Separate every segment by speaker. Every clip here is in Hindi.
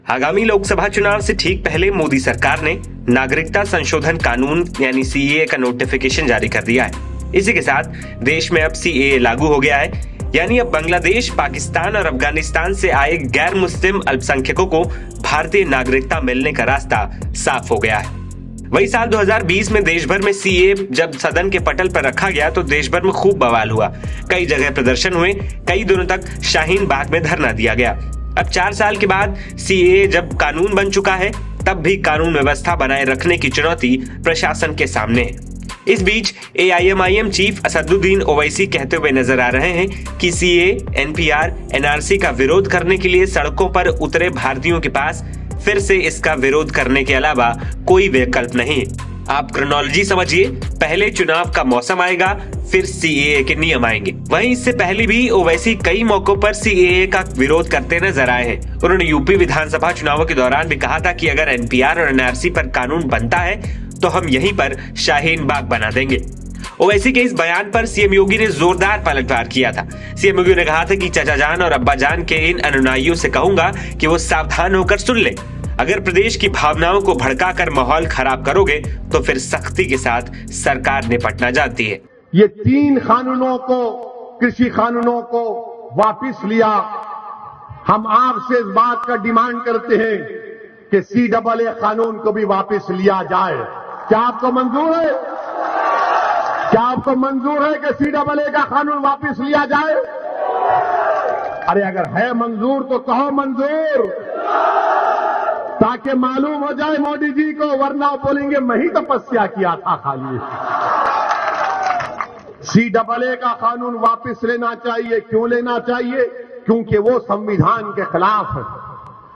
Speaker 1: आगामी लोकसभा चुनाव से ठीक पहले मोदी सरकार ने नागरिकता संशोधन कानून यानी सीएए का नोटिफिकेशन जारी कर दिया है। इसी के साथ देश में अब सीएए लागू हो गया है, यानी अब बांग्लादेश, पाकिस्तान और अफगानिस्तान से आए गैर मुस्लिम अल्पसंख्यकों को भारतीय नागरिकता मिलने का रास्ता साफ हो गया है। वही साल 2020 में देश भर में सीएए जब सदन के पटल पर रखा गया तो देश भर में खूब बवाल हुआ। कई जगह प्रदर्शन हुए, कई दिनों तक शाहीन बाग में धरना दिया गया। अब 4 साल के बाद सीएए जब कानून बन चुका है, तब भी कानून व्यवस्था बनाए रखने की चुनौती प्रशासन के सामने है। इस बीच एआईएमआईएम चीफ असदुद्दीन ओवैसी कहते हुए नजर आ रहे हैं कि सीएए, एनपीआर, एनआरसी का विरोध करने के लिए सड़कों पर उतरे भारतीयों के पास फिर से इसका विरोध करने के अलावा कोई विकल्प नहीं है। आप क्रोनोलॉजी समझिए, पहले चुनाव का मौसम आएगा, फिर सीएए के नियम आएंगे। वहीं इससे पहले भी ओवैसी कई मौकों पर सीएए का विरोध करते नजर आए हैं। उन्होंने यूपी विधानसभा चुनावों के दौरान भी कहा था कि अगर एनपीआर और एनआरसी पर कानून बनता है तो हम यहीं पर शाहीन बाग बना देंगे। ओवैसी के इस बयान पर सीएम योगी ने जोरदार पलटवार किया था। सीएम योगी ने कहा था कि चाचा जान और अब्बा जान के इन अनुयायियों से कहूंगा कि वो सावधान होकर सुन ले। अगर प्रदेश की भावनाओं को भड़काकर माहौल खराब करोगे तो फिर सख्ती के साथ सरकार निपटना जानती है।
Speaker 2: ये 3 कानूनों को, कृषि कानूनों को वापस लिया। हम आपसे इस बात का डिमांड करते हैं कि सीएए कानून को भी वापस लिया जाए। क्या आपको मंजूर है? क्या आपको मंजूर है कि सीएए का कानून वापस लिया जाए? अरे अगर है मंजूर तो कहो मंजूर, ताकि मालूम हो जाए मोदी जी को, वरना बोलेंगे मैं ही तपस्या किया था खाली। सीएए का कानून वापस लेना चाहिए। क्यों लेना चाहिए? क्योंकि वो संविधान के खिलाफ है।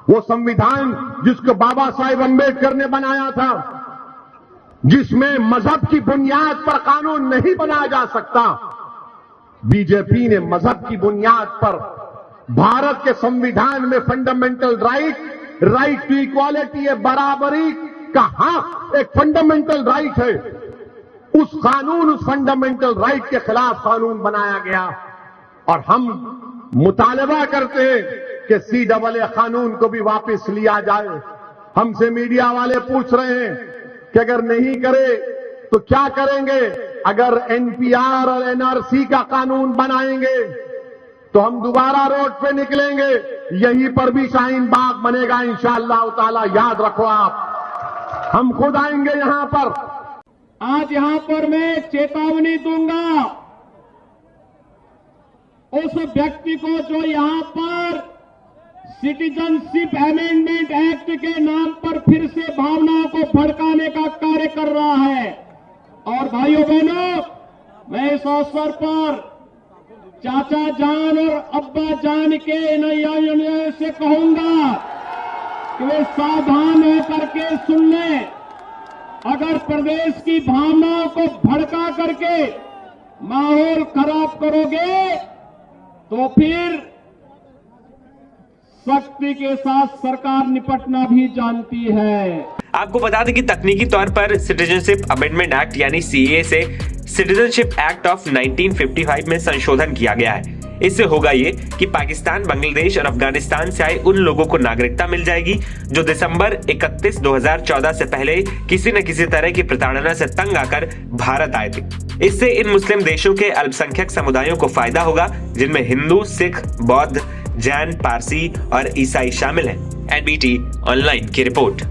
Speaker 2: वो संविधान जिसको बाबा साहेब अम्बेडकर ने बनाया था, जिसमें मजहब की बुनियाद पर कानून नहीं बनाया जा सकता। बीजेपी ने मजहब की बुनियाद पर भारत के संविधान में फंडामेंटल राइट टू इक्वालिटी, बराबरी का हक एक फंडामेंटल राइट है। उस कानून, उस फंडामेंटल राइट के खिलाफ कानून बनाया गया और हम मुतालबा करते हैं कि सीएए कानून को भी वापस लिया जाए। हमसे मीडिया वाले पूछ रहे हैं कि अगर नहीं करे तो क्या करेंगे? अगर एनपीआर और एनआरसी का कानून बनाएंगे तो हम दोबारा रोड पे निकलेंगे। यहीं पर भी शाहीन बाग बनेगा इंशाअल्लाह ताला। याद रखो आप, हम खुद आएंगे यहां पर।
Speaker 3: आज यहां पर मैं चेतावनी दूंगा उस व्यक्ति को जो यहां पर सिटीजनशिप अमेंडमेंट एक्ट के नाम पर फिर से भावनाओं को भड़काने का कार्य कर रहा है। और भाइयों बहनों, मैं इस अवसर पर चाचा जान और अब्बा जान के अनुयायियों से कहूंगा कि वे सावधान होकर के सुन लें। अगर प्रदेश की भावनाओं को भड़का करके माहौल खराब करोगे तो फिर सख्ती के साथ सरकार निपटना भी जानती है।
Speaker 1: आपको बता दें कि तकनीकी तौर पर सिटीजनशिप अमेंडमेंट एक्ट यानी सीएए से सिटीजनशिप एक्ट ऑफ 1955 में संशोधन किया गया है। इससे होगा ये कि पाकिस्तान, बांग्लादेश और अफगानिस्तान से आए उन लोगों को नागरिकता मिल जाएगी जो दिसंबर 31, 2014 से पहले किसी न किसी तरह की प्रताड़ना से तंग आकर भारत आए थे। इससे इन मुस्लिम देशों के अल्पसंख्यक समुदायों को फायदा होगा, जिनमें हिंदू, सिख, बौद्ध, जैन, पारसी और ईसाई शामिल हैं। एनबीटी ऑनलाइन की रिपोर्ट।